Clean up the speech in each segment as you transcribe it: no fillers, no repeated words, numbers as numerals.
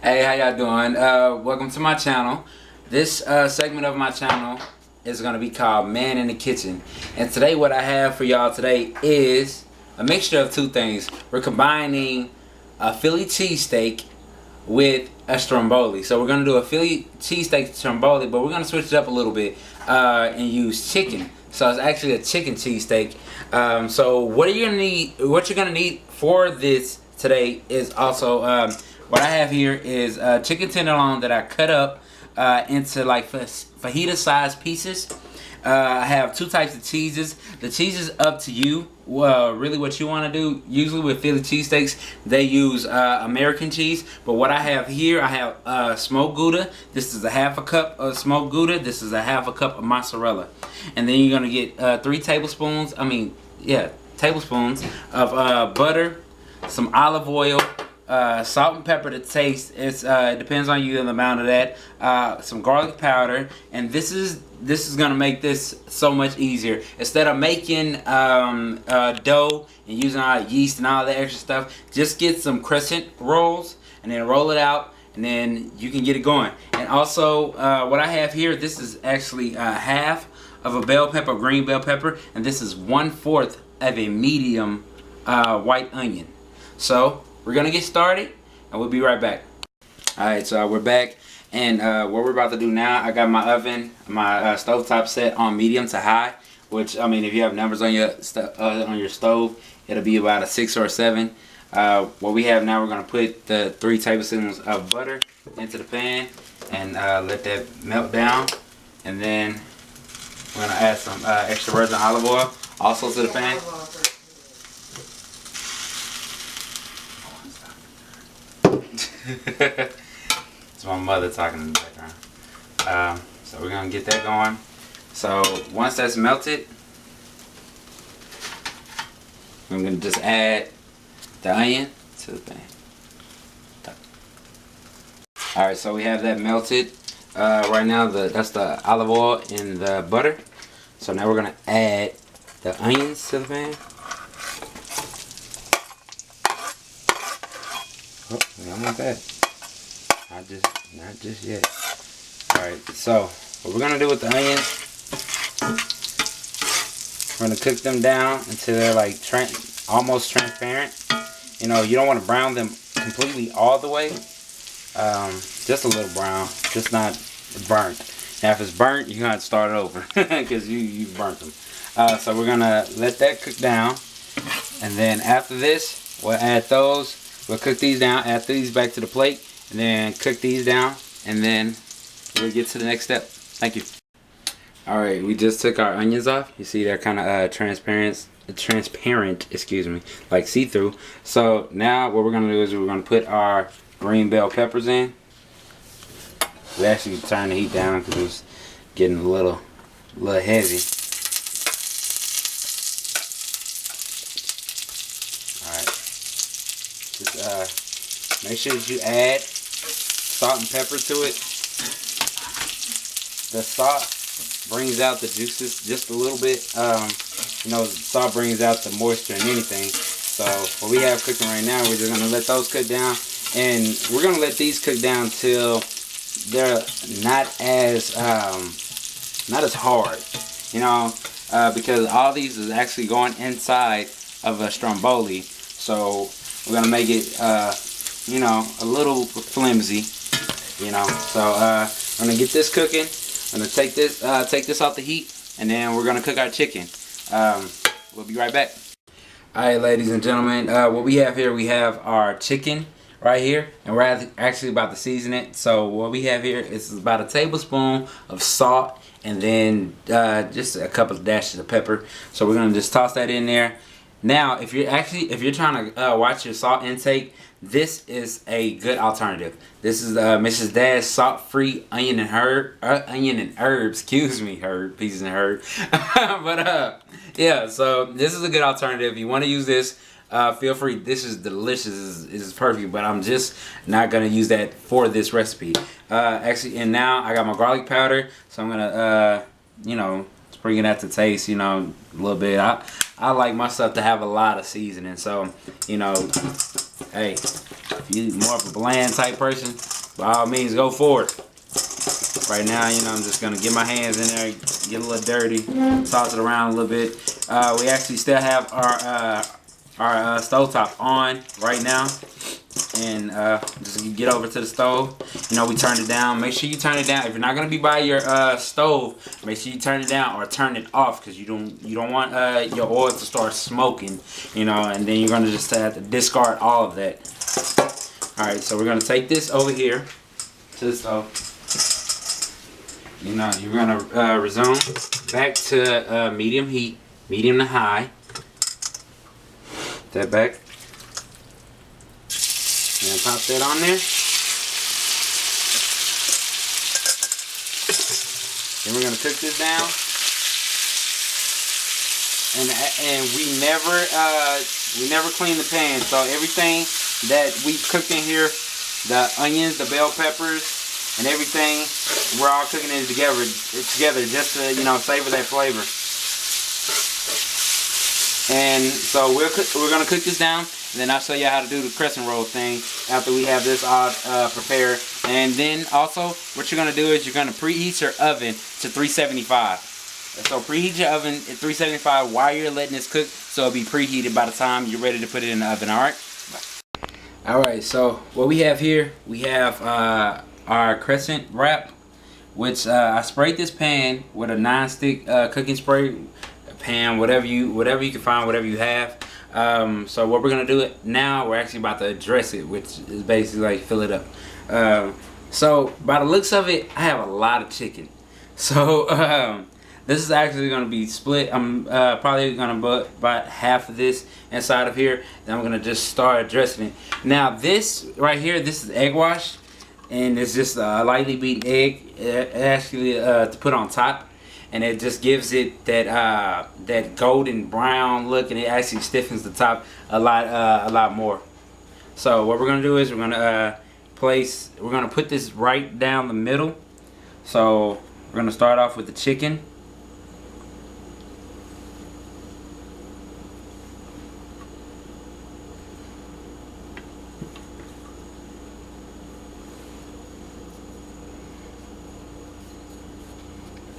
Hey, how y'all doing? Welcome to my channel. This segment of my channel is going to be called Man in the Kitchen. And today what I have for y'all today is a mixture of two things. We're combining a Philly cheesesteak with a stromboli. So we're going to do a Philly cheesesteak stromboli, but we're going to switch it up a little bit and use chicken. So it's actually a chicken cheesesteak. So what you're going to need for this today is also what I have here is chicken tenderloin that I cut up into like fajita sized pieces. I have two types of cheeses. The cheese is up to you. Really what you want to do. Usually with Philly cheesesteaks, they use American cheese. But what I have here, I have smoked Gouda. This is a half a cup of smoked Gouda. This is a half a cup of mozzarella. And then you're going to get 3 tablespoons, tablespoons of butter, some olive oil, salt and pepper to taste. It depends on you and the amount of that. Some garlic powder, and this is gonna make this so much easier. Instead of making dough and using all yeast and all that extra stuff, just get some crescent rolls and then roll it out, and then you can get it going. And also, what I have here, this is actually half of a bell pepper, green bell pepper, and this is 1/4 of a medium white onion. So we're gonna get started and we'll be right back. Alright, so we're back, and what we're about to do now, I got my oven, my stovetop set on medium to high, which, I mean, if you have numbers on your stove, it'll be about a 6 or a 7. What we have now, we're gonna put the 3 tablespoons of butter into the pan and let that melt down, and then we're gonna add some extra virgin olive oil also to the pan. It's my mother talking in the background. So we're gonna get that going. So once that's melted, I'm gonna just add the onion to the pan. Alright, so we have that melted. Right now that's the olive oil and the butter. So now we're gonna add the onions to the pan. Oh, not bad. Not just yet. Alright, so what we're gonna do with the onions, we're gonna cook them down until they're like almost transparent. You know, you don't want to brown them completely all the way. Just a little brown, just not burnt. Now if it's burnt, you're gonna have to start over because you burnt them. So we're gonna let that cook down, and then after this, we'll add those. We'll cook these down, add these back to the plate, and then cook these down, and then we'll get to the next step. Thank you. Alright, we just took our onions off. You see they're kind of transparent, excuse me, like see-through. So now what we're going to do is we're going to put our green bell peppers in. We actually turn the heat down because it's getting a little heavy. Just make sure that you add salt and pepper to it. The salt brings out the juices just a little bit. You know, salt brings out the moisture and anything. So what we have cooking right now, we're just gonna let those cook down, and we're gonna let these cook down till they're not as hard. You know, because all these is actually going inside of a stromboli. So we're gonna make it, you know, a little flimsy, you know. So I'm gonna get this cooking. I'm gonna take this off the heat, and then we're gonna cook our chicken. We'll be right back. All right, ladies and gentlemen, what we have here, we have our chicken right here, and we're actually about to season it. So what we have here is about a tablespoon of salt, and then just a couple of dashes of pepper. So we're gonna just toss that in there. Now, if you're trying to watch your salt intake, this is a good alternative. This is Mrs. Dad's salt-free onion and herbs. Excuse me, pieces and herb. But yeah, so this is a good alternative. If you want to use this, feel free. This is delicious. This is perfect. But I'm just not gonna use that for this recipe. Actually, and now I got my garlic powder, so I'm gonna you know, bringing that to taste, you know, a little bit. I like my stuff to have a lot of seasoning, so, you know, Hey, if you more of a bland type person, by all means go for it. Right now, you know, I'm just gonna get my hands in there, get a little dirty, toss it around a little bit. We actually still have our stovetop on right now, and just get over to the stove. You know, we turned it down. Make sure you turn it down. If you're not gonna be by your stove, make sure you turn it down or turn it off, because you don't want your oil to start smoking. You know, and then you're gonna just have to discard all of that. All right, so we're gonna take this over here to the stove. You know, you're gonna resume back to medium heat, medium to high. That back. And pop that on there. Then we're gonna cook this down. And we never clean the pan. So everything that we cooked in here, the onions, the bell peppers, and everything, we're all cooking it together just to, you know, savor that flavor. And so we're gonna cook this down, and then I'll show you how to do the crescent roll thing after we have this all prepared. And then also, what you're gonna do is you're gonna preheat your oven to 375. So preheat your oven at 375 while you're letting this cook, so it'll be preheated by the time you're ready to put it in the oven. All right. All right. So what we have here, we have our crescent wrap, which I sprayed this pan with a non-stick cooking spray pan, whatever you can find, whatever you have. So what we're gonna do now, we're actually about to dress it, which is basically like fill it up. So by the looks of it, I have a lot of chicken. So this is actually gonna be split. I'm probably gonna put about half of this inside of here. Then I'm gonna just start dressing it. Now this right here, this is egg wash. And it's just a lightly beaten egg, actually to put on top, and it just gives it that golden brown look, and it actually stiffens the top a lot more. So what we're gonna do is we're gonna put this right down the middle. So we're gonna start off with the chicken.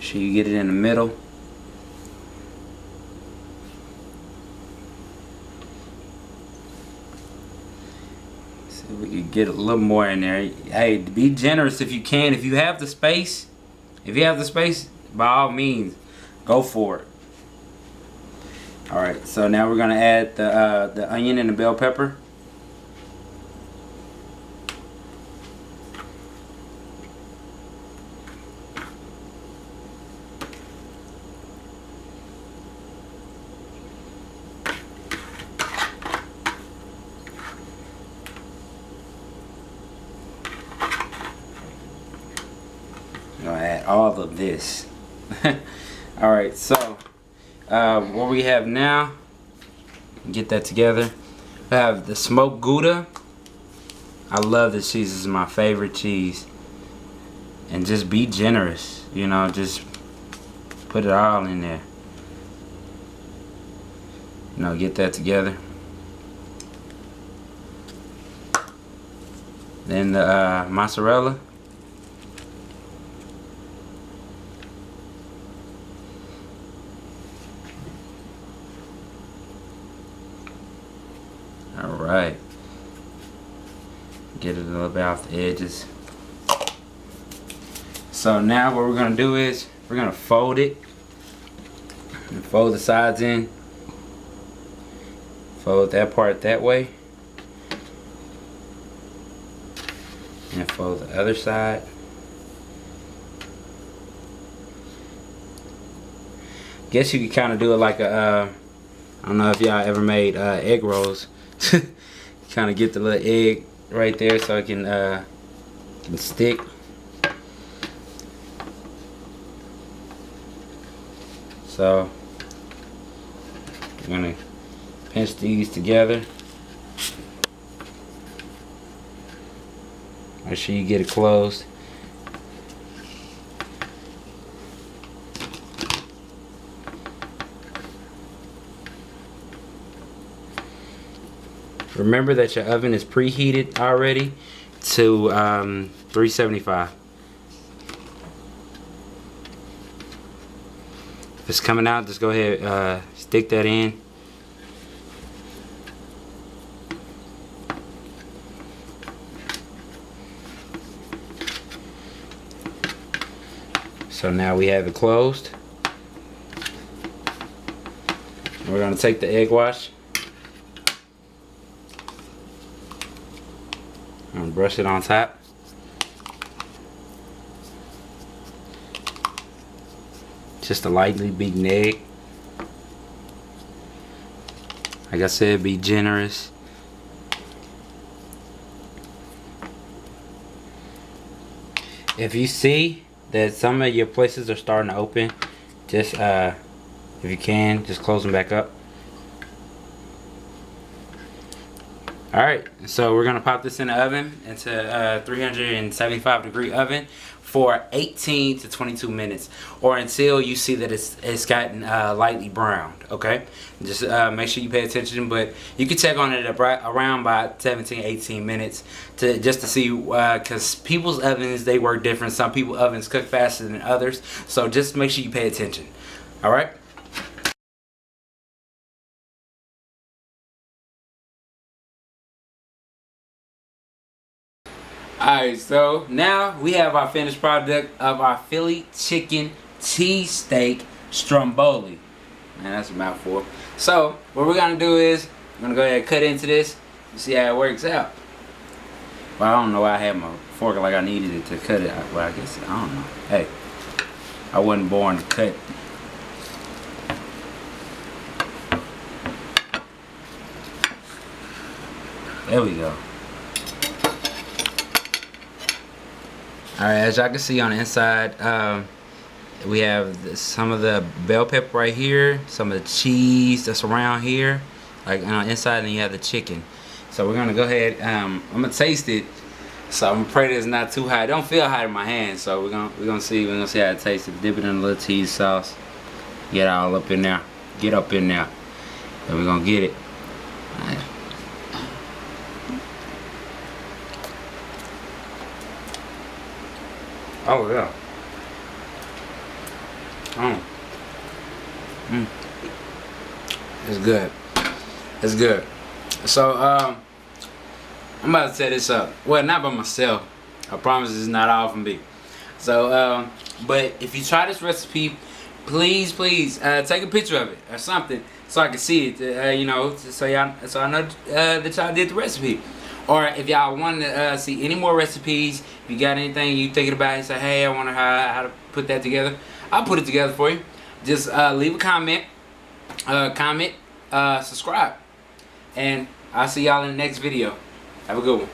Sure you get it in the middle. See if we can get a little more in there. Hey, be generous if you can. If you have the space, by all means, go for it. All right, so now we're gonna add the onion and the bell pepper. Gonna add all of this. All right, so what we have now, get that together. We have the smoked Gouda. I love this cheese. This is my favorite cheese. And just be generous, you know, just put it all in there. You know, get that together. Then the mozzarella. Alright. Get it a little bit off the edges. So now what we're going to do is we're going to fold it. And fold the sides in. Fold that part that way. And fold the other side. Guess you could kind of do it like a, I don't know if y'all ever made egg rolls. Kind of get the little egg right there so it can stick. So I'm gonna pinch these together. Make sure you get it closed. Remember that your oven is preheated already to 375. If it's coming out, just go ahead, stick that in. So now we have it closed. We're going to take the egg wash and brush it on top. Just a lightly beaten egg. Like I said, be generous. If you see that some of your places are starting to open, just if you can, just close them back up. Alright, so we're gonna pop this in the oven, into 375-degree oven for 18 to 22 minutes, or until you see that it's gotten lightly browned. Okay, just make sure you pay attention, but you can check on it around by 17-18 minutes to see, because people's ovens, they work different. Some people's ovens cook faster than others, so just make sure you pay attention. Alright. Alright, so now we have our finished product of our Philly chicken cheesesteak stromboli. Man, that's a mouthful. So what we're gonna do is I'm gonna go ahead and cut into this and see how it works out. Well, I don't know why I had my fork like I needed it to cut it. Well, I guess I don't know. Hey, I wasn't born to cut. There we go. Alright, as y'all can see on the inside, we have some of the bell pepper right here, some of the cheese that's around here, like on the inside, and then you have the chicken. So we're gonna go ahead. I'm gonna taste it. So I'm gonna pray that it's not too hot. It don't feel hot in my hand. So we're gonna see how it tastes. Dip it in a little cheese sauce. Get all up in there. Get up in there. And we're gonna get it. All right. Oh yeah. It's good. It's good. So I'm about to set this up. Well, not by myself. I promise it's not all from me. So but if you try this recipe, please take a picture of it or something so I can see it. You know, so I know that y'all did the recipe. Or if y'all want to see any more recipes, if you got anything you thinking about, and say, hey, I wonder how to put that together, I'll put it together for you. Just leave a comment, subscribe, and I'll see y'all in the next video. Have a good one.